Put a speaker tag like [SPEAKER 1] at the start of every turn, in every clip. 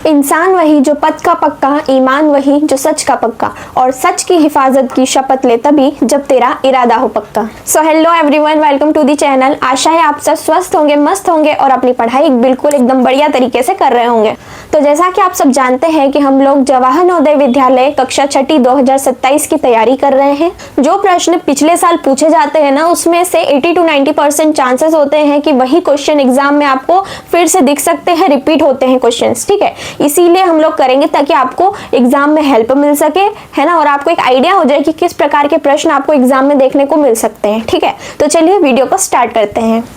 [SPEAKER 1] इंसान वही जो पथ का पक्का, ईमान वही जो सच का पक्का, और सच की हिफाजत की शपथ ले तभी जब तेरा इरादा हो पक्का। So hello everyone, welcome to the channel. आशा है आप सब स्वस्थ होंगे, मस्त होंगे और अपनी पढ़ाई बिल्कुल एकदम बढ़िया तरीके से कर रहे होंगे। तो जैसा कि आप सब जानते हैं कि हम लोग जवाहर नवोदय विद्यालय कक्षा छठी 2027 की तैयारी कर रहे हैं। जो प्रश्न पिछले साल पूछे जाते हैं ना, उसमें से 80 to 90% चांसेस होते हैं कि वही क्वेश्चन एग्जाम में आपको फिर से दिख सकते हैं, रिपीट होते हैं क्वेश्चंस, ठीक है। इसीलिए हम लोग करेंगे ताकि आपको एग्जाम में हेल्प मिल सके, है ना, और आपको एक आइडिया हो जाए कि किस प्रकार के प्रश्न आपको एग्जाम में देखने को मिल सकते हैं, ठीक है। तो चलिए वीडियो को स्टार्ट करते हैं।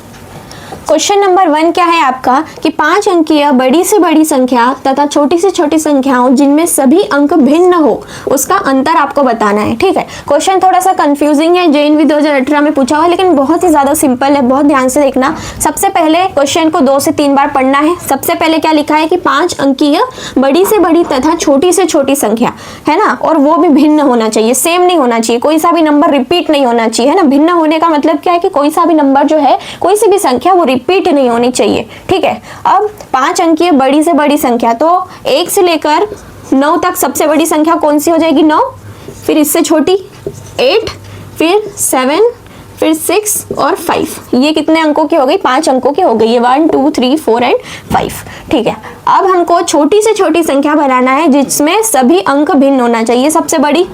[SPEAKER 1] क्वेश्चन नंबर 1 क्या है आपका कि 5 अंकीय बड़ी से बड़ी संख्या तथा छोटी से छोटी संख्याओं जिनमें सभी अंक भिन्न हो उसका अंतर आपको बताना है, ठीक है। क्वेश्चन थोड़ा सा कंफ्यूजिंग है, जेएनवी 2018 में पूछा हुआ है, लेकिन बहुत ही ज्यादा सिंपल है, बहुत ध्यान से देखना। सबसे पहले क्वेश्चन को 2 से 3 बार पढ़ना है। सबसे पहले क्या लिखा है कि 5 अंकीय बड़ी से बड़ी तथा छोटी से छोटी संख्या, है ना, और वो भी भिन्न होना चाहिए, सेम नहीं होना चाहिए, कोई सा भी नंबर रिपीट नहीं होना चाहिए, है ना। भिन्न होने का मतलब क्या है कि कोई सा भी नंबर जो है, कोई सी भी संख्या वो रिपीट नहीं होनी चाहिए, ठीक है। अब 5 अंकीय बड़ी से बड़ी संख्या, तो 1 से लेकर 9 तक सबसे बड़ी संख्या कौन सी हो जाएगी? 9, फिर इससे छोटी 8, फिर 7, फिर 6 और 5। ये कितने अंकों की हो गई? 5 अंकों की हो गई। ये 1 2 3 4 एंड 5, ठीक है। अब हमको छोटी से छोटी संख्या बनाना है जिसमें सभी अंक भिन्न होना चाहिए। सबसे बड़ी,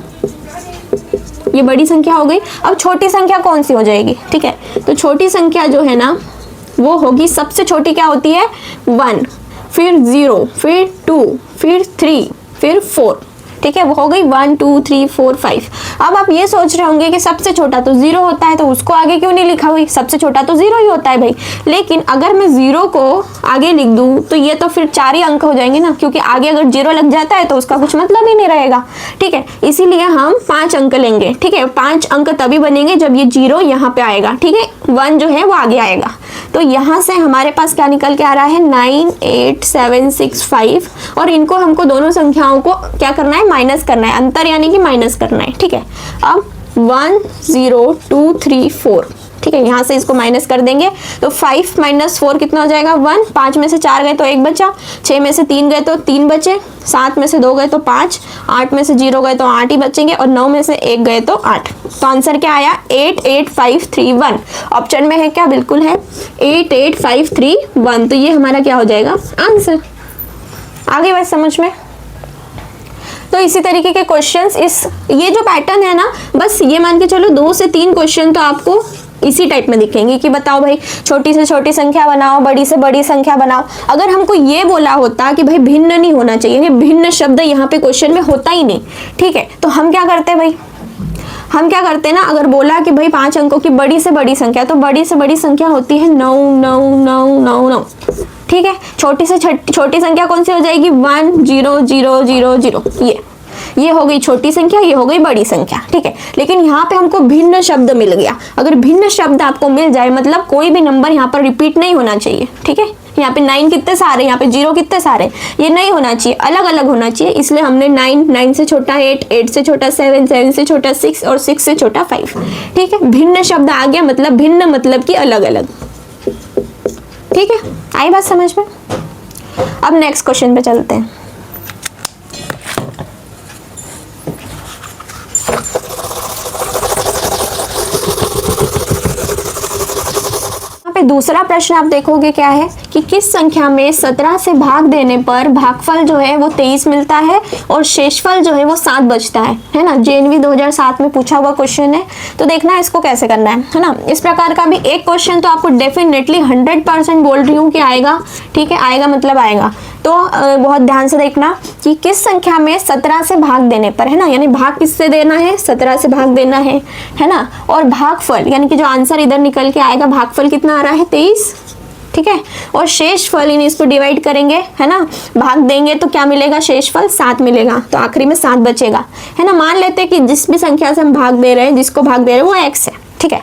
[SPEAKER 1] ये बड़ी संख्या हो गई। अब छोटी संख्या कौन सी हो जाएगी? ठीक है, तो छोटी संख्या जो है ना वो होगी, सबसे छोटी क्या होती है? 1, फिर 0, फिर 2, फिर 3, फिर 4, ठीक है। वो हो गई 1 2 3 4 5। अब आप ये सोच रहे होंगे कि सबसे छोटा तो 0 होता है, तो उसको आगे क्यों नहीं लिखा हुई? सबसे छोटा तो 0 ही होता है भाई। लेकिन अगर मैं 0 को आगे लिख दूं तो ये तो फिर 4 ही अंक हो जाएंगे ना, क्योंकि आगे अगर 0 लग जाता है तो उसका कुछ मतलब ही नहीं रहेगा, ठीक है। इसीलिए हम 5 अंक लेंगे, ठीक है। 5 अंक तभी बनेंगे जब ये 0 यहाँ पे आएगा, ठीक है। 1 जो है वो आगे आएगा। तो यहाँ से हमारे पास क्या निकल के आ रहा है? 9 8 7 6 5, और इनको हमको दोनों संख्याओं को क्या करना है? माइनस करना है, अंतर यानी कि माइनस करना है, ठीक है। अब 1 0 2 3 4, ठीक है, यहाँ से इसको माइनस कर देंगे तो 5 - 4 कितना हो जाएगा? 1। 5 में से 4 गए तो 1 बचा, 6 में से 3 गए तो 3 बचे, 7 में से 2 गए तो 5, 8 में से 0 गए तो 8 ही बचेंगे, और 9 में से 1 गए तो 8। तो आंसर क्या आया? 8 8 5 3 1। ऑप्शन में है क्या? बिल्कुल है, 8 8 5 3 1। तो ये हमारा क्या हो जाएगा? आंसर। आगे बात समझ में? तो इसी तरीके के क्वेश्चंस, ये जो पैटर्न है ना, बस ये मान के चलो 2 से 3 क्वेश्चन तो आपको इसी टाइप में दिखेंगे कि बताओ भाई छोटी से छोटी संख्या बनाओ, बड़ी से बड़ी संख्या बनाओ। अगर हमको ये बोला होता कि भाई भिन्न नहीं होना चाहिए, ये भिन्न शब्द यहाँ पे क्वेश्चन में होता ही नहीं, ठीक है, तो हम क्या करते भाई? हम क्या करते ना, अगर बोला कि भाई 5 अंकों की बड़ी से बड़ी संख्या, तो बड़ी से बड़ी संख्या होती है 9 9 9 9 9, ठीक है। छोटी से छोटी संख्या कौन सी हो जाएगी? 1 0 0 0 0। ये हो गई छोटी संख्या, ये हो गई बड़ी संख्या, ठीक है। लेकिन यहाँ पे हमको भिन्न शब्द मिल गया। अगर भिन्न शब्द आपको मिल जाए मतलब कोई भी नंबर यहाँ पर रिपीट नहीं होना चाहिए, ठीक है। यहाँ पे 9 कितने सारे, यहाँ पे 0 कितने सारे, ये नहीं होना चाहिए, अलग अलग होना चाहिए। इसलिए हमने 9 9 से छोटा 8 8 से छोटा 7 7 से छोटा 6 और 6 से छोटा 5, ठीक है। भिन्न शब्द आ गया, मतलब भिन्न मतलब कि अलग अलग, ठीक है। आई बात समझ में? अब नेक्स्ट क्वेश्चन पे चलते हैं। दूसरा प्रश्न आप देखोगे क्या है कि किस संख्या में 17 से भाग देने पर भागफल जो है वो 23 मिलता है और शेषफल जो है वो 7 बचता है ना। जेएनवी 2007 में पूछा हुआ क्वेश्चन है, तो देखना है इसको कैसे करना है ना। इस प्रकार का भी एक क्वेश्चन तो आपको डेफिनेटली 100% बोल रही हूँ कि आएगा, ठीक है। आएगा मतलब आएगा, तो बहुत ध्यान से देखना कि किस संख्या में 17 से भाग देने पर, है ना, यानी भाग किससे देना है? 17 से भाग देना है ना। और भागफल यानी कि जो आंसर इधर निकल के आएगा, भागफल कितना आ रहा है? 23, ठीक है। और शेषफल, इन इसको डिवाइड करेंगे, है ना, भाग देंगे तो क्या मिलेगा? शेषफल 7 मिलेगा, तो आखिरी में 7 बचेगा, है ना। मान लेते हैं कि जिस भी संख्या से हम भाग दे रहे हैं, जिसको भाग दे रहे हैं वो x है, ठीक है।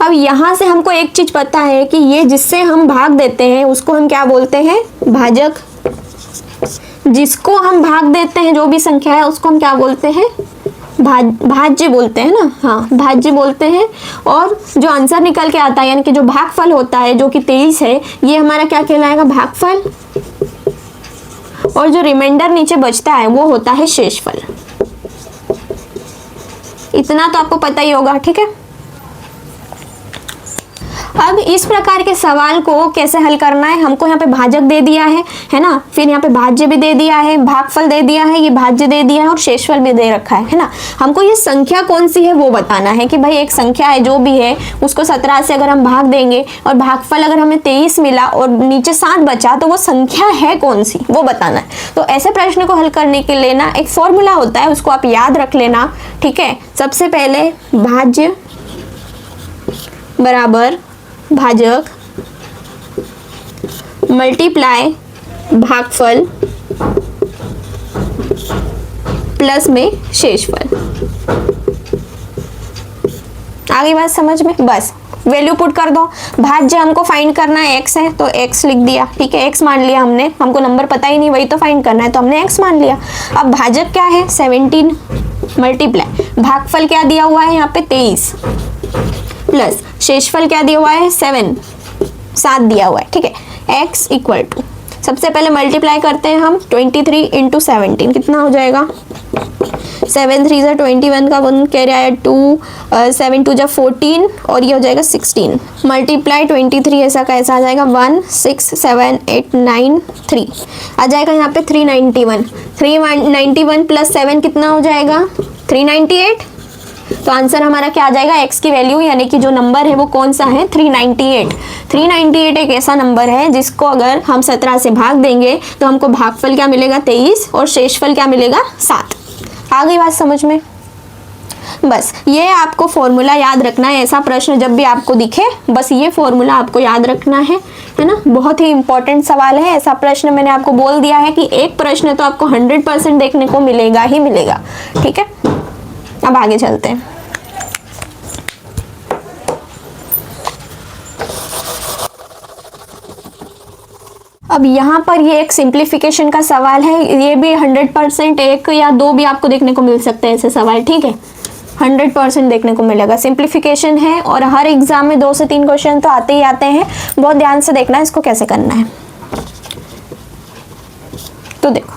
[SPEAKER 1] अब यहाँ से हमको एक चीज पता है कि ये जिससे हम भाग देते हैं उसको हम क्या बोलते हैं? भाजक। जिसको हम भाग देते हैं, जो भी संख्या है, उसको हम क्या बोलते हैं? भाज्य बोलते हैं ना, हाँ भाज्य बोलते हैं। और जो आंसर निकल के आता है यानी कि जो भागफल होता है जो कि 23 है, ये हमारा क्या कहलाएगा? भागफल। और जो रिमाइंडर नीचे बचता है वो होता है शेषफल। इतना तो आपको पता ही होगा, ठीक है। अब इस प्रकार के सवाल को कैसे हल करना है, हमको यहाँ पे भाजक दे दिया है ना, फिर यहाँ पे भाज्य भी दे दिया है, भागफल दे दिया है, ये भाज्य दे दिया है और शेषफल भी दे रखा है ना। हमको ये संख्या कौन सी है वो बताना है कि भाई एक संख्या है जो भी है उसको 17 से अगर हम भाग देंगे और भागफल अगर हमें 23 मिला और नीचे 7 बचा तो वो संख्या है कौन सी वो बताना है। तो ऐसे प्रश्न को हल करने के लिए ना एक फॉर्मूला होता है, उसको आप याद रख लेना, ठीक है। सबसे पहले भाज्य बराबर भाजक मल्टीप्लाई भागफल प्लस में शेषफल। आगे बात समझ में? बस वैल्यू पुट कर दो। भाज्य हमको फाइंड करना है, x है तो x लिख दिया, ठीक है। x मान लिया हमने, हमको नंबर पता ही नहीं, वही तो फाइंड करना है तो हमने x मान लिया। अब भाजक क्या है 17 मल्टीप्लाई भागफल क्या दिया हुआ है यहाँ पे 23 प्लस शेषफल क्या दिया हुआ है 7 दिया हुआ है, ठीक है। x इक्वल टू सबसे पहले मल्टीप्लाई करते हैं हम 23 इंटू 17 कितना हो जाएगा 7 3 से 21 का 1 कह रहा है 2 7 2 जा 14 और ये हो जाएगा 16 मल्टीप्लाई 23 ऐसा कैसा आ जाएगा 1 6 7 8 9 3 आ जाएगा यहाँ पे 391 प्लस 7 कितना हो जाएगा 398। तो आंसर हमारा क्या आ जाएगा x की वैल्यू यानी कि जो नंबर है वो कौन सा है 398। 398 एक ऐसा नंबर है जिसको अगर हम 17 से भाग देंगे तो हमको भागफल क्या मिलेगा 23 और शेषफल क्या मिलेगा 7। आ गई बात समझ में? बस ये आपको फॉर्मूला याद रखना है। ऐसा प्रश्न जब भी आपको दिखे बस ये फॉर्मूला आपको याद रखना है ना। बहुत ही इंपॉर्टेंट सवाल है। ऐसा प्रश्न मैंने आपको बोल दिया है कि एक प्रश्न तो आपको 100% देखने को मिलेगा ही मिलेगा, ठीक है। अब आगे चलते हैं। अब यहाँ पर ये एक सिंप्लीफिकेशन का सवाल है, ये भी 100% एक या दो भी आपको देखने को मिल सकते हैं ऐसे सवाल, ठीक है। 100% देखने को मिलेगा, सिंप्लीफिकेशन है और हर एग्जाम में 2 से 3 क्वेश्चन तो आते ही आते हैं। बहुत ध्यान से देखना है इसको कैसे करना है। तो देखो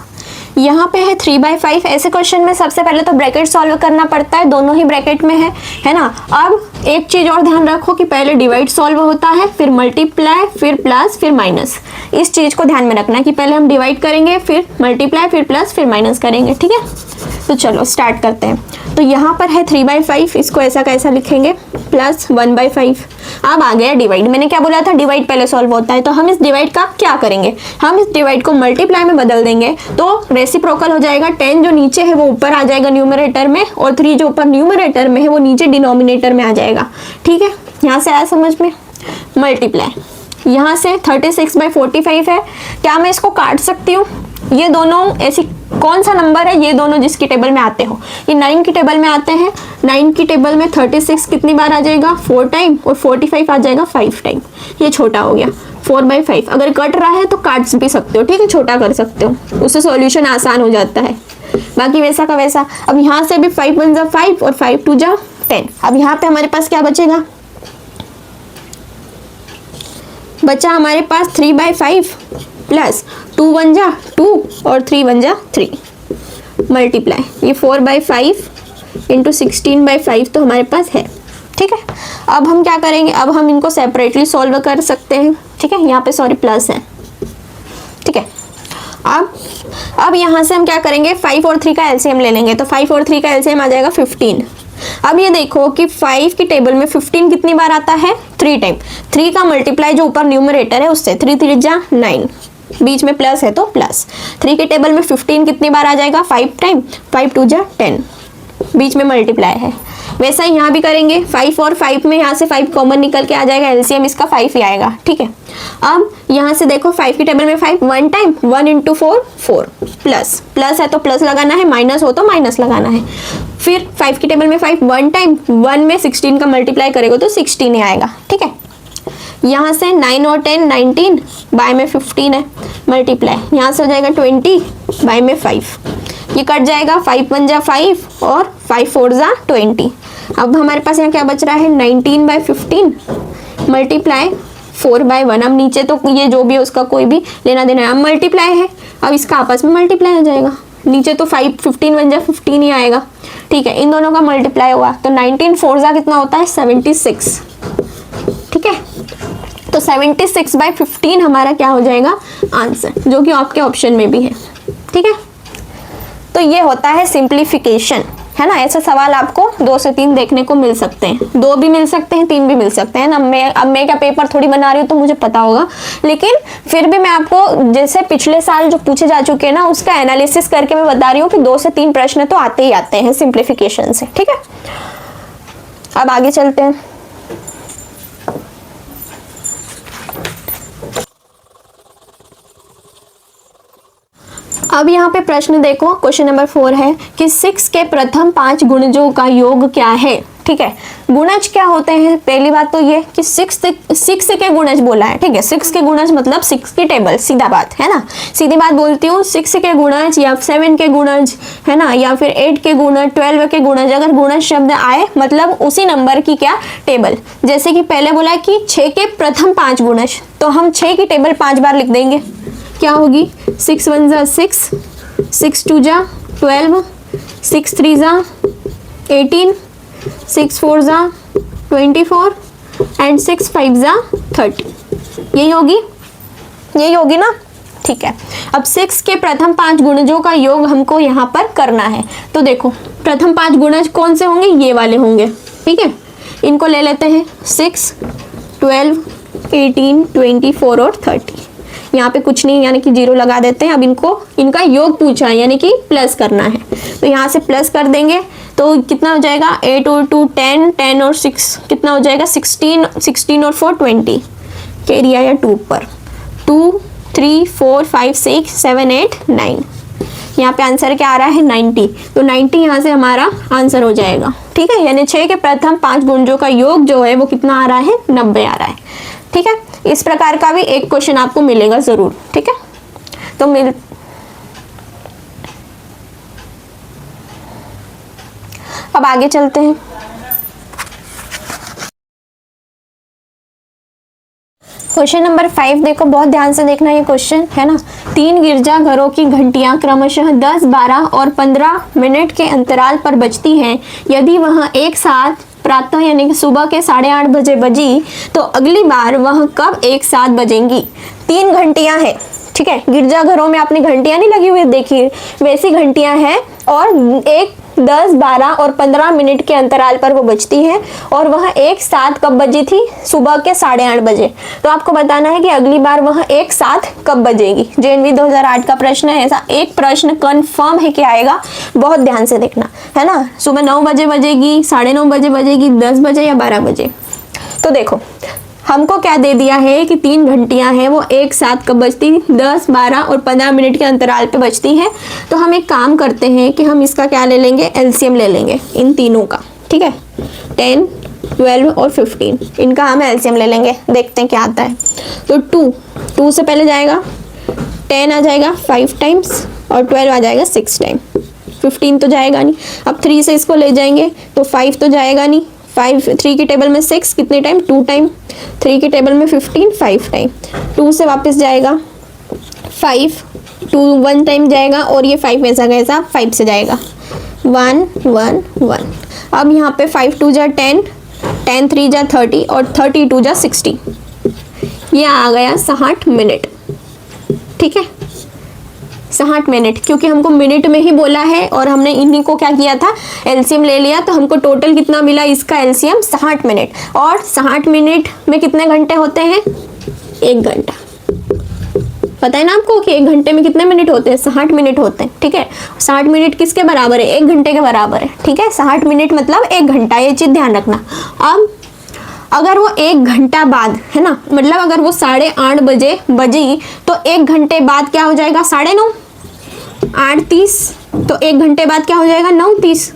[SPEAKER 1] यहाँ पे है 3/5। ऐसे क्वेश्चन में सबसे पहले तो ब्रैकेट सॉल्व करना पड़ता है, दोनों ही ब्रैकेट में है ना। अब एक चीज और ध्यान रखो कि पहले डिवाइड सॉल्व होता है, फिर मल्टीप्लाई, फिर प्लस, फिर माइनस। इस चीज को ध्यान में रखना कि पहले हम डिवाइड करेंगे, फिर मल्टीप्लाई, फिर प्लस, फिर माइनस करेंगे, ठीक है। तो चलो स्टार्ट करते हैं। तो यहाँ पर है 3/5, इसको ऐसा कैसा लिखेंगे प्लस 1/5। अब आ गया डिवाइड। मैंने क्या बोला था डिवाइड पहले सॉल्व होता है, तो हम इस डिवाइड का क्या करेंगे, हम इस डिवाइड को मल्टीप्लाई में बदल देंगे तो रेसिप्रोकल हो जाएगा। 10 जो नीचे है वो ऊपर आ जाएगा न्यूमरेटर में और 3 जो ऊपर न्यूमरेटर में है वो नीचे डिनोमिनेटर में आ जाएगा, ठीक है। यहाँ से आया समझ में? मल्टीप्लाई यहाँ से 36/45 है। क्या मैं इसको काट सकती हूँ? ये दोनों ऐसी कौन सा नंबर है, ये दोनों जिसकी टेबल में आते हो, ये 9 की टेबल में आते हैं। 9 की टेबल में 36 कितनी बार आ जाएगा 4 टाइम और 45 आ जाएगा 5 टाइम। ये छोटा हो गया 4/5। अगर कट रहा है तो काट भी सकते हो, ठीक है, छोटा कर सकते हो, उससे सॉल्यूशन आसान हो जाता है। बाकी वैसा का वैसा। अब यहाँ से भी 5 1 जा 5 और 5 2 जा 10। अब यहाँ पे हमारे पास क्या बचेगा, बचा हमारे पास 3/5 प्लस 2 1 जा 2 और 3 1 जा 3 मल्टीप्लाई ये 4/5 इंटू 16/5 तो हमारे पास है, ठीक है। अब हम क्या करेंगे, अब हम इनको सेपरेटली सॉल्व कर सकते हैं, ठीक है। यहाँ पे सॉरी प्लस है, ठीक है। अब यहाँ से हम क्या करेंगे 5 और 3 का एलसीएम ले लेंगे। तो 5 और 3 का एलसीएम आ जाएगा 15। अब ये देखो कि 5 की टेबल में 15 कितनी बार आता है 3 टाइम। 3 का मल्टीप्लाई जो ऊपर न्यूमरेटर है उससे 3 3 जा 9, बीच में प्लस है तो प्लस। 3 की टेबल में 15 कितनी बार आ जाएगा 5 टाइम, 5 2 जा 10, बीच में मल्टीप्लाई है। वैसा ही यहाँ भी करेंगे 5 और 5 में यहाँ से 5 कॉमन निकल के आ जाएगा, एलसीएम इसका 5 ही आएगा, ठीक है। अब यहाँ से देखो 5 की टेबल में 5 1 टाइम 1 इंटू 4 4 प्लस है तो प्लस लगाना है, माइनस हो तो माइनस लगाना है। फिर 5 की टेबल में 5 1 टाइम 1 में 16 का मल्टीप्लाई करेगा तो 16 ही आएगा, ठीक है। यहाँ से 9 और 10 19 बाय में 15 है मल्टीप्लाई, यहाँ से हो जाएगा 20 बाय में 5, ये कट जाएगा 5 1 जा 5 और 5 4 जा 20। अब हमारे पास यहाँ क्या बच रहा है 19/15 मल्टीप्लाई 4/1। अब नीचे तो ये जो भी है उसका कोई भी लेना देना है, अब मल्टीप्लाई है, अब इसका आपस में मल्टीप्लाई हो जाएगा। नीचे तो 15 बन जाए 15 ही आएगा, ठीक है। इन दोनों का मल्टीप्लाई हुआ तो 19 4 कितना होता है 76, ठीक है। तो 76/15 हमारा क्या हो जाएगा आंसर, जो कि आपके ऑप्शन में भी है, ठीक है। तो ये होता है सिंप्लीफिकेशन, है ना। ऐसे सवाल आपको 2 से 3 देखने को मिल सकते हैं, 2 भी मिल सकते हैं, 3 भी मिल सकते हैं ना। अब मैं क्या पेपर थोड़ी बना रही हूँ तो मुझे पता होगा, लेकिन फिर भी मैं आपको जैसे पिछले साल जो पूछे जा चुके हैं ना उसका एनालिसिस करके मैं बता रही हूँ कि 2 से 3 प्रश्न तो आते ही आते हैं सिंप्लीफिकेशन से, ठीक है। अब आगे चलते हैं। अब यहाँ पे प्रश्न देखो, क्वेश्चन नंबर 4 है कि 6 के प्रथम 5 गुणजों का योग क्या है, ठीक है। गुणज क्या होते हैं, पहली बात तो ये कि 6 के गुणज बोला है, ठीक है। 6 के गुणज मतलब 6 की टेबल, सीधा बात है ना, सीधी बात बोलती हूँ। 6 के गुणज या 7 के गुणज, है ना, या फिर 8 के गुणज, 12 के गुणज, अगर गुणज शब्द आए मतलब उसी नंबर की क्या टेबल। जैसे कि पहले बोला कि 6 के प्रथम 5 गुणज, तो हम 6 की टेबल 5 बार लिख देंगे, क्या होगी 6 1 जा 6, 6 2 जा 12, 6 3 जा 18, 6 4 जा 24 एंड 6 5 जा 30। यही होगी ना, ठीक है। अब 6 के प्रथम 5 गुणजों का योग हमको यहाँ पर करना है। तो देखो प्रथम 5 गुणज कौन से होंगे, ये वाले होंगे, ठीक है। इनको ले लेते हैं 6 12 18 24 और 30। यहाँ पे कुछ नहीं यानी कि 0 लगा देते हैं। अब इनका योग पूछा है यानी कि प्लस करना है, तो यहाँ से प्लस कर देंगे तो कितना हो जाएगा 8 और 2 10, 10 और 6 कितना हो जाएगा 16, 16 और 4 20, कैरी आया 2 पर, 2 3 4 5 6 7 8 9। यहाँ पे आंसर क्या आ रहा है 90, तो 90 यहाँ से हमारा आंसर हो जाएगा, ठीक है। यानी 6 के प्रथम 5 गुणजों का योग जो है वो कितना आ रहा है 90 आ रहा है, ठीक है। इस प्रकार का भी एक क्वेश्चन आपको मिलेगा जरूर, ठीक है। तो अब आगे चलते हैं। क्वेश्चन नंबर 5 देखो, बहुत ध्यान से देखना ये क्वेश्चन, है ना। 3 गिरजा घरों की घंटियां क्रमशः 10, 12 और 15 मिनट के अंतराल पर बजती हैं। यदि वह एक साथ प्रातः यानी कि सुबह के 8:30 बजे बजी तो अगली बार वह कब एक साथ बजेंगी। 3 घंटियां हैं, ठीक है। गिरजाघरों में आपने घंटियां नहीं लगी हुई देखी, वैसी घंटियां हैं और 1 10 12 और 15 मिनट के अंतराल पर वो बजती है और वह एक साथ कब बजी थी, सुबह के 8:30 बजे। तो आपको बताना है कि अगली बार वह एक साथ कब बजेगी। जेएनवी 2008 का प्रश्न है, ऐसा एक प्रश्न कंफर्म है कि आएगा, बहुत ध्यान से देखना, है ना। सुबह 9 बजे बजेगी, 9:30 बजे बजेगी, 10 बजे या 12 बजे। तो देखो हमको क्या दे दिया है कि 3 घंटियां हैं, वो एक साथ कब बजती, 10 12 और 15 मिनट के अंतराल पे बजती हैं। तो हम एक काम करते हैं कि हम इसका क्या ले लेंगे, एलसीएम ले लेंगे इन तीनों का, ठीक है। 10 12 और 15 इनका हम एलसीएम ले लेंगे, देखते हैं क्या आता है। तो 2 से पहले जाएगा 10 आ जाएगा 5 टाइम्स और 12 आ जाएगा 6 टाइम, 15 तो जाएगा नहीं। अब 3 से इसको ले जाएंगे तो 5 तो जाएगा नहीं, 3 की टेबल में 6 कितने टाइम 2 टाइम, 3 की टेबल में 15 5 टाइम, 2 से वापस जाएगा 5, 2 1 टाइम जाएगा और ये 5 ऐसा कैसा 5 से जाएगा 1 1 1। अब यहाँ पे 5 2 जा 10, 10 3 जा 30 और 30 2 जा 60, ये आ गया 60 मिनट, ठीक है। 60 मिनट, क्योंकि हमको मिनट में ही बोला है और हमने इन्हीं को क्या किया था एलसीएम ले लिया, तो हमको टोटल कितना मिला इसका एलसीएम 60 मिनट। और 60 मिनट में कितने घंटे होते हैं, 1 घंटा। पता है ना आपको कि 1 घंटे में कितने मिनट होते हैं, 60 मिनट होते हैं, ठीक है। 60 मिनट किसके बराबर है, 1 घंटे के बराबर है, ठीक है। 60 मिनट मतलब 1 घंटा, ये चीज ध्यान रखना। अब अगर वो 1 घंटा बाद, है ना, मतलब अगर वो 8:30 बजे बजी तो 1 घंटे बाद क्या हो जाएगा 9:30, 8:30, तो 1 घंटे बाद क्या हो जाएगा 9:30,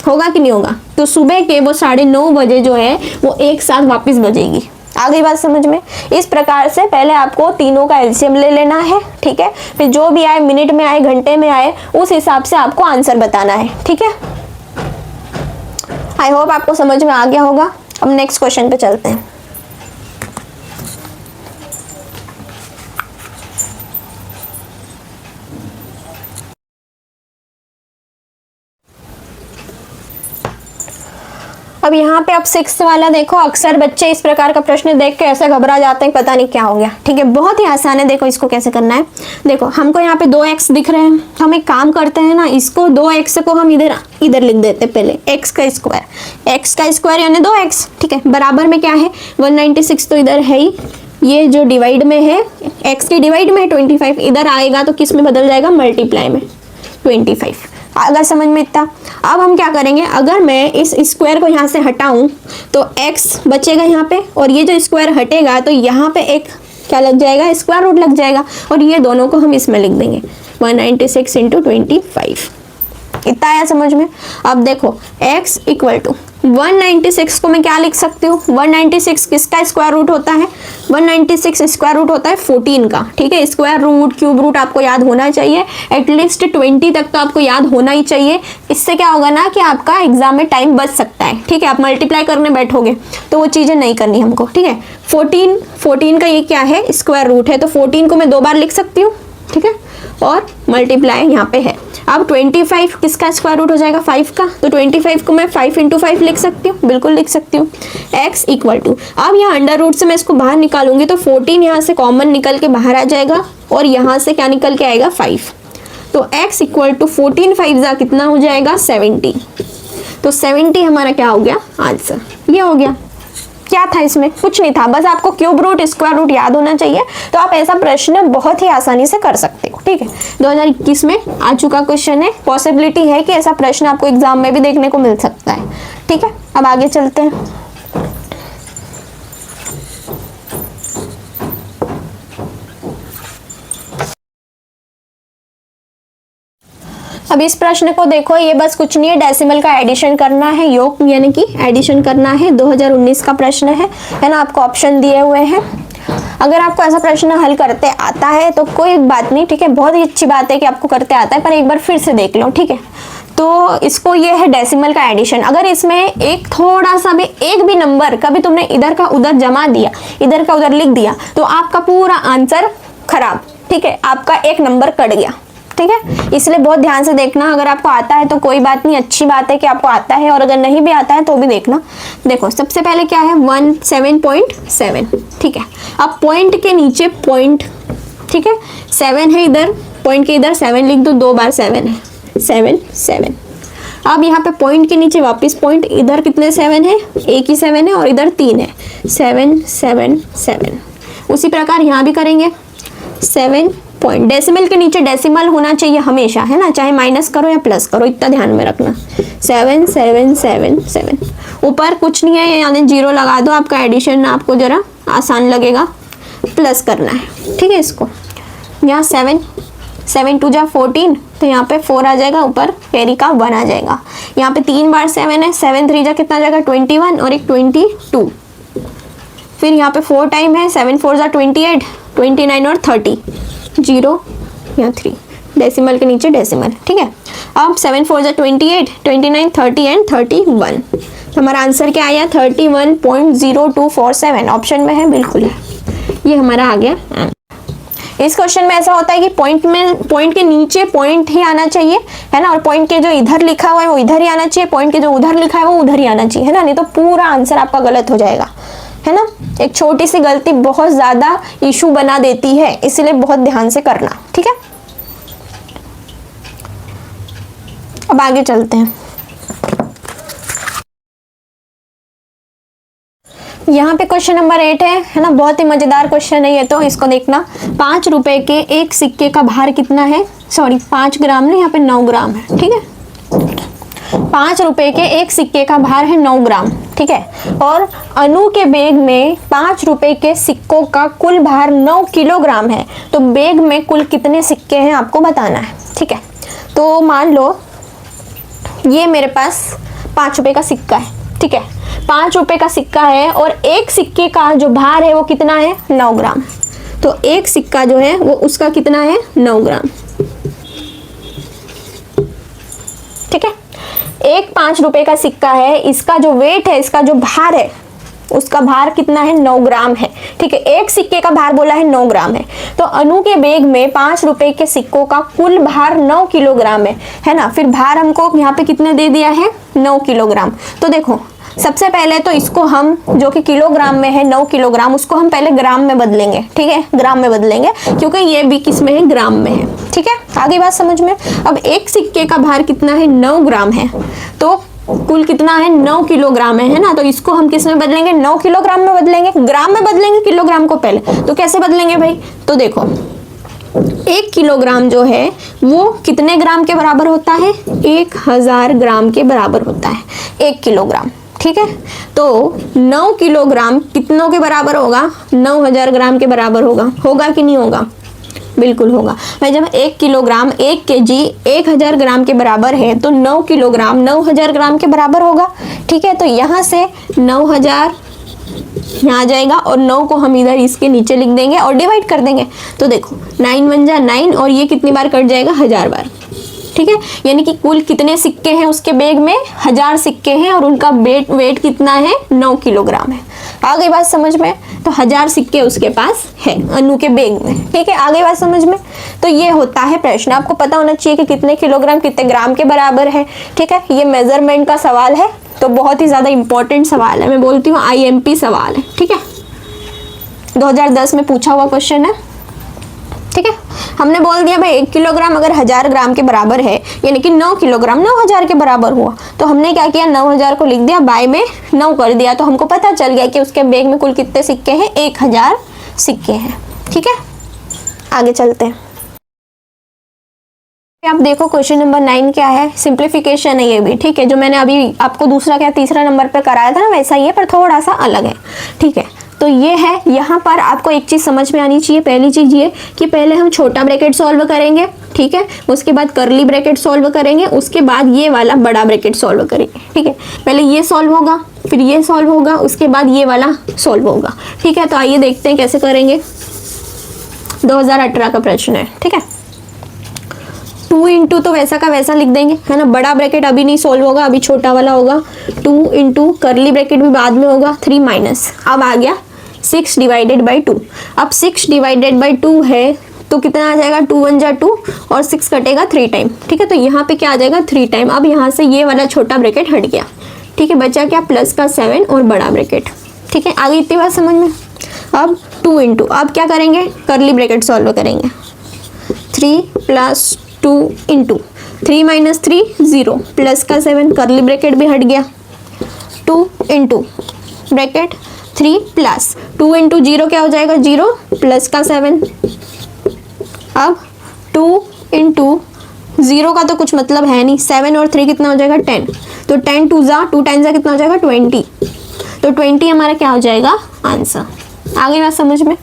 [SPEAKER 1] होगा कि नहीं होगा। तो सुबह के वो 9:30 बजे जो है वो एक साथ वापस बजेगी। आ गई बात समझ में। इस प्रकार से पहले आपको तीनों का एलसीएम ले लेना है, ठीक है। फिर जो भी आए, मिनट में आए, घंटे में आए, उस हिसाब से आपको आंसर बताना है, ठीक है। आई होप आपको समझ में आ गया होगा। अब नेक्स्ट क्वेश्चन पे चलते हैं। अब यहाँ पे आप 6 वाला देखो, अक्सर बच्चे इस प्रकार का प्रश्न देख के ऐसे घबरा जाते हैं, पता नहीं क्या हो गया। ठीक है, बहुत ही आसान है। देखो इसको कैसे करना है। देखो हमको यहाँ पे 2x दिख रहे हैं, हम एक काम करते हैं ना, इसको 2x को हम इधर लिख देते हैं पहले, x का स्क्वायर यानी 2x। ठीक है, बराबर में क्या है 196 तो इधर है ही, ये जो डिवाइड में है x के डिवाइड में है 25, इधर आएगा तो किस में बदल जाएगा, मल्टीप्लाई में 25। अगर समझ में इतना। अब हम क्या करेंगे, अगर मैं इस स्क्वायर को यहाँ से हटाऊं तो x बचेगा यहाँ पे, और ये जो स्क्वायर हटेगा तो यहाँ पे एक क्या लग जाएगा, स्क्वायर रूट लग जाएगा, और ये दोनों को हम इसमें लिख देंगे 196 इंटू 25। इतना आया समझ में। अब देखो x इक्वल टू 196 को मैं क्या लिख सकती हूँ, 196 किसका स्क्वायर रूट होता है, 196 स्क्वायर रूट होता है 14 का। ठीक है, स्क्वायर रूट क्यूब रूट आपको याद होना चाहिए, एटलीस्ट 20 तक तो आपको याद होना ही चाहिए। इससे क्या होगा ना कि आपका एग्जाम में टाइम बच सकता है। ठीक है, आप मल्टीप्लाई करने बैठोगे तो वो चीज़ें नहीं करनी हमको। ठीक है, 14 का ये क्या है, स्क्वायर रूट है, तो 14 को मैं 2 बार लिख सकती हूँ। ठीक है, और मल्टीप्लाई यहाँ पे है। अब 25 किसका स्क्वायर रूट हो जाएगा, 5 का, तो 25 को मैं 5 इंटू 5 लिख सकती हूँ, बिल्कुल लिख सकती हूँ। x इक्वल टू, अब यहाँ अंडर रूट से मैं इसको बाहर निकालूंगी तो 14 यहाँ से कॉमन निकल के बाहर आ जाएगा, और यहाँ से क्या निकल के आएगा 5, तो x इक्वल टू 14 5 जा कितना हो जाएगा 70। तो 70 हमारा क्या हो गया आंसर, ये हो गया। क्या था इसमें, कुछ नहीं था, बस आपको क्यूब रूट स्क्वायर रूट याद होना चाहिए, तो आप ऐसा प्रश्न बहुत ही आसानी से कर सकते हो। ठीक है, 2021 में आ चुका क्वेश्चन है, पॉसिबिलिटी है कि ऐसा प्रश्न आपको एग्जाम में भी देखने को मिल सकता है। ठीक है, अब आगे चलते हैं। अब इस प्रश्न को देखो, ये बस कुछ नहीं है, डेसिमल का एडिशन करना है, योग यानी कि एडिशन करना है। 2019 का प्रश्न है ना, आपको ऑप्शन दिए हुए हैं। अगर आपको ऐसा प्रश्न हल करते आता है तो कोई बात नहीं। ठीक है, बहुत ही अच्छी बात है कि आपको करते आता है, पर एक बार फिर से देख लो। ठीक है, तो इसको ये है डेसिमल का एडिशन। अगर इसमें एक थोड़ा सा भी, एक भी नंबर कभी तुमने इधर का उधर जमा दिया, इधर का उधर लिख दिया, तो आपका पूरा आंसर खराब। ठीक है, आपका एक नंबर कट गया। ठीक है, इसलिए बहुत ध्यान से देखना। अगर आपको आता है तो कोई बात नहीं, अच्छी बात है कि आपको आता है, और अगर नहीं भी आता है तो भी देखना। देखो सबसे पहले क्या है 17.7। ठीक है, अब पॉइंट के नीचे पॉइंट, ठीक है 7 है इधर, पॉइंट के इधर 7 लिख दो, 2 बार 7 है, 7। अब यहाँ पे पॉइंट के नीचे वापस पॉइंट, इधर कितने 7 है, एक ही 7 है, और इधर 3 है, 7। उसी प्रकार यहाँ भी करेंगे 7 पॉइंट। डेसिमल के नीचे डेसिमल होना चाहिए हमेशा, है ना, चाहे माइनस करो या प्लस करो, इतना ध्यान में रखना। 7 ऊपर कुछ नहीं है, यानी 0 लगा दो, आपका एडिशन आपको जरा आसान लगेगा। प्लस करना है, ठीक है, इसको यहाँ 7 2 जा 14, तो यहाँ पे 4 आ जाएगा, ऊपर कैरी का 1 आ जाएगा। यहाँ पे 3 बार 7 है, 7 3 जा कितना जाएगा 21, और एक 22। फिर यहाँ पे 4 टाइम है, 7 4 जा 28, 29 और 30, 0 या 3, डेसिमल के नीचे डेसिमल। ठीक है, अब 7 4 जा 28, 29 30 एंड 31। तो हमारा आंसर क्या आया 31.0247, ऑप्शन में है, बिल्कुल है, ये हमारा आ गया। इस क्वेश्चन में ऐसा होता है कि पॉइंट के नीचे पॉइंट ही आना चाहिए, है ना, और पॉइंट के जो इधर लिखा हुआ है वो इधर ही आना चाहिए, पॉइंट के जो उधर लिखा है वो उधर ही आना चाहिए, है ना, नहीं तो पूरा आंसर आपका गलत हो जाएगा, है ना। एक छोटी सी गलती बहुत ज्यादा इशू बना देती है, इसलिए बहुत ध्यान से करना। ठीक है, अब आगे चलते हैं। यहाँ पे क्वेश्चन नंबर 8 है ना, बहुत ही मजेदार क्वेश्चन है ये तो, इसको देखना। 5 रुपए के एक सिक्के का भार कितना है, सॉरी 5 ग्राम नहीं, यहाँ पे 9 ग्राम है। ठीक है, 5 रुपए के एक सिक्के का भार है 9 ग्राम। ठीक है, और अनु के बैग में 5 रुपए के सिक्कों का कुल भार 9 किलोग्राम है, तो बैग में कुल कितने सिक्के हैं आपको बताना है। ठीक है, तो मान लो ये मेरे पास 5 रुपए का सिक्का है। ठीक है, 5 रुपए का सिक्का है, और एक सिक्के का जो भार है वो कितना है 9 ग्राम। तो एक सिक्का जो है वो उसका कितना है 9 ग्राम। ठीक है, एक 5 रुपए का सिक्का है, इसका जो वेट है, इसका जो भार है, उसका भार कितना है 9 ग्राम है। ठीक है, एक सिक्के का भार बोला है 9 ग्राम है, तो अनु के बैग में 5 रुपए के सिक्कों का कुल भार 9 किलोग्राम है ना। फिर भार हमको यहाँ पे कितने दे दिया है 9 किलोग्राम। तो देखो सबसे पहले तो इसको हम, जो कि किलोग्राम में है 9 किलोग्राम, उसको हम पहले ग्राम में बदलेंगे। ठीक है, ग्राम में बदलेंगे क्योंकि ये भी किस में है, ग्राम में है। ठीक है, आगे बात समझ में। अब एक सिक्के का भार कितना है, 9 ग्राम है, तो कुल कितना है, 9 किलोग्राम है ना। तो इसको हम किस में बदलेंगे, 9 किलोग्राम में बदलेंगे। ग्राम में बदलेंगे किलोग्राम को पहले, तो कैसे बदलेंगे भाई, तो देखो 1 किलोग्राम जो है वो कितने ग्राम के बराबर होता है, 1000 ग्राम के बराबर होता है 1 किलोग्राम। ठीक है, तो 9 किलोग्राम कितनों के बराबर होगा, 9000 ग्राम के बराबर होगा। होगा कि नहीं होगा, बिल्कुल होगा भाई। जब 1 किलोग्राम 1 केजी 1000 ग्राम के बराबर है, तो 9 किलोग्राम 9000 ग्राम के बराबर होगा। ठीक है, तो यहाँ से 9000 यहाँ आ जाएगा और 9 को हम इधर इसके नीचे लिख देंगे और डिवाइड कर देंगे। तो देखो 9 1 जा 9 और ये कितनी बार कट जाएगा, 1000 बार। ठीक है, यानी कि कुल कितने सिक्के हैं उसके बैग में, 1000 सिक्के हैं और उनका वेट कितना है, 9 किलोग्राम है। आ गई बात समझ में, तो 1000 सिक्के उसके पास है अनु के बैग में। ठीक है, आ गई बात समझ में। तो ये होता है प्रश्न, आपको पता होना चाहिए कि कितने किलोग्राम कितने ग्राम के बराबर है। ठीक है, ये मेजरमेंट का सवाल है, तो बहुत ही ज्यादा इंपॉर्टेंट सवाल है, मैं बोलती हूँ IMP सवाल है। ठीक है, 2010 में पूछा हुआ क्वेश्चन है। ठीक है, हमने बोल दिया भाई 1 किलोग्राम अगर 1000 ग्राम के बराबर है, यानी कि 9 किलोग्राम 9000 के बराबर हुआ, तो हमने क्या किया, 9000 को लिख दिया, बाय में 9 कर दिया, तो हमको पता चल गया कि उसके बैग में कुल कितने सिक्के हैं, 1000 सिक्के हैं। ठीक है, आगे चलते हैं। आप देखो क्वेश्चन नंबर 9 क्या है, सिंप्लीफिकेशन है ये भी। ठीक है, जो मैंने अभी आपको दूसरा क्या तीसरा नंबर पे कराया था ना, वैसा ही है पर थोड़ा सा अलग है। ठीक है, तो ये है, यहाँ पर आपको एक चीज समझ में आनी चाहिए। पहली चीज ये कि पहले हम छोटा ब्रैकेट सॉल्व करेंगे। ठीक है, उसके बाद करली ब्रैकेट सॉल्व करेंगे, उसके बाद ये वाला बड़ा ब्रैकेट सॉल्व करेंगे। ठीक है, पहले ये सॉल्व होगा, फिर ये सॉल्व होगा, उसके बाद ये वाला सॉल्व होगा। ठीक है, तो आइए देखते हैं कैसे करेंगे। 2018 का प्रश्न है। ठीक है, 2 इंटू तो वैसा का वैसा लिख देंगे, है ना। बड़ा ब्रैकेट अभी नहीं सॉल्व होगा, अभी छोटा वाला होगा। 2 इंटू करली ब्रैकेट भी बाद में होगा, 3 माइनस, अब आ गया 6 डिवाइडेड बाई 2। अब 6 डिवाइडेड बाई 2 है तो कितना आ जाएगा, 2 1 जा 2 और 6 कटेगा 3 टाइम। ठीक है, तो यहाँ पे क्या आ जाएगा, 3 टाइम। अब यहाँ से ये वाला छोटा ब्रैकेट हट गया। ठीक है, बचा क्या, प्लस का 7 और बड़ा ब्रैकेट। ठीक है, आगे इतनी बात समझ में। अब 2 इंटू, अब क्या करेंगे, करली ब्रैकेट सॉल्व करेंगे। 3 प्लस 2 इंटू 3 माइनस 3 0 प्लस का 7, करली ब्रैकेट भी हट गया। 2 इंटू ब्रैकेट 3 प्लस 2 इंटू 0 क्या हो जाएगा, 0 प्लस का 7। अब 2 इंटू 0 का तो कुछ मतलब है नहीं, 7 और 3 कितना हो जाएगा, 10। तो 10 2 जा 2 10 जा कितना हो जाएगा, 20। तो 20 हमारा क्या हो जाएगा, आंसर। आगे बात समझ में,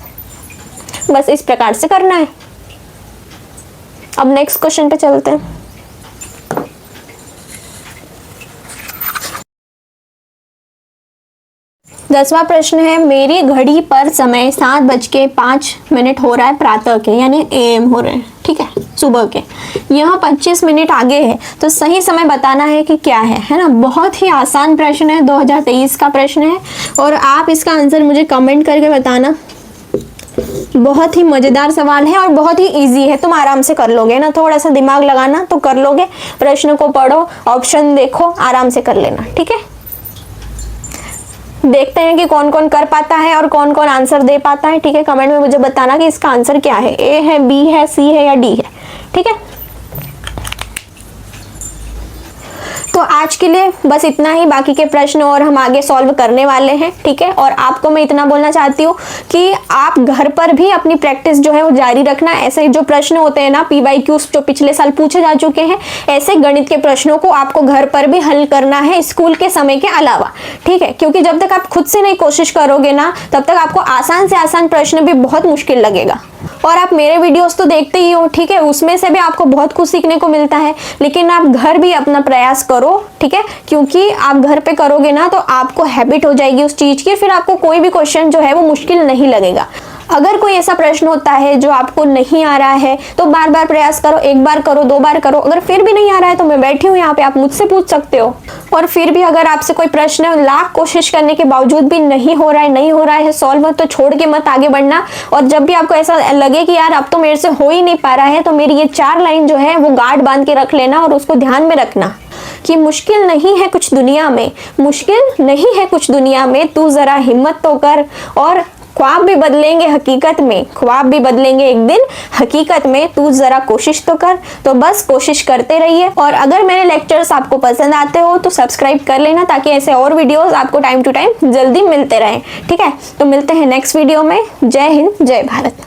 [SPEAKER 1] बस इस प्रकार से करना है। अब नेक्स्ट क्वेश्चन पे चलते हैं। दसवां प्रश्न है, मेरी घड़ी पर समय 7:05 हो रहा है प्रातः के, यानी AM हो रहे हैं। ठीक है, सुबह के। यह 25 मिनट आगे है, तो सही समय बताना है कि क्या है ना। बहुत ही आसान प्रश्न है, 2023 का प्रश्न है और आप इसका आंसर मुझे कमेंट करके बताना। बहुत ही मजेदार सवाल है और बहुत ही इजी है, तुम आराम से कर लोगे ना, थोड़ा सा दिमाग लगाना तो कर लोगे। प्रश्न को पढ़ो, ऑप्शन देखो, आराम से कर लेना। ठीक है, देखते हैं कि कौन कौन कर पाता है और कौन कौन आंसर दे पाता है। ठीक है, कमेंट में मुझे बताना कि इसका आंसर क्या है, A है, B है, C है या D है। ठीक है, तो आज के लिए बस इतना ही, बाकी के प्रश्न और हम आगे सॉल्व करने वाले हैं। ठीक है, और आपको मैं इतना बोलना चाहती हूँ कि आप घर पर भी अपनी प्रैक्टिस जो है वो जारी रखना। ऐसे जो प्रश्न होते हैं ना, PYQs जो पिछले साल पूछे जा चुके हैं, ऐसे गणित के प्रश्नों को आपको घर पर भी हल करना है स्कूल के समय के अलावा। ठीक है, क्योंकि जब तक आप खुद से नहीं कोशिश करोगे ना, तब तक आपको आसान से आसान प्रश्न भी बहुत मुश्किल लगेगा। और आप मेरे वीडियोस तो देखते ही हो, ठीक है, उसमें से भी आपको बहुत कुछ सीखने को मिलता है, लेकिन आप घर भी अपना प्रयास करो। ठीक है, क्योंकि आप घर पे करोगे ना तो आपको हैबिट हो जाएगी उस चीज की, फिर आपको कोई भी क्वेश्चन जो है वो मुश्किल नहीं लगेगा। अगर कोई ऐसा प्रश्न होता है जो आपको नहीं आ रहा है तो बार बार प्रयास करो, 1 बार करो, 2 बार करो। अगर फिर भी नहीं आ रहा है तो मैं बैठी हूँ यहाँ पे, आप मुझसे पूछ सकते हो। और फिर भी अगर आपसे कोई प्रश्न लाख कोशिश करने के बावजूद भी नहीं हो रहा है सॉल्व, तो छोड़ के मत आगे बढ़ना। और जब भी आपको ऐसा लगे कि यार अब तो मेरे से हो ही नहीं पा रहा है, तो मेरी ये 4 लाइन जो है वो गार्ड बांध के रख लेना और उसको ध्यान में रखना। कि मुश्किल नहीं है कुछ दुनिया में, मुश्किल नहीं है कुछ दुनिया में, तू ज़रा हिम्मत तो कर। और ख्वाब भी बदलेंगे हकीकत में, ख्वाब भी बदलेंगे एक दिन हकीकत में, तू ज़रा कोशिश तो कर। तो बस कोशिश करते रहिए। और अगर मेरे लेक्चर्स आपको पसंद आते हो तो सब्सक्राइब कर लेना, ताकि ऐसे और वीडियोस आपको टाइम टू टाइम जल्दी मिलते रहें। ठीक है, तो मिलते हैं नेक्स्ट वीडियो में। जय हिंद, जय भारत।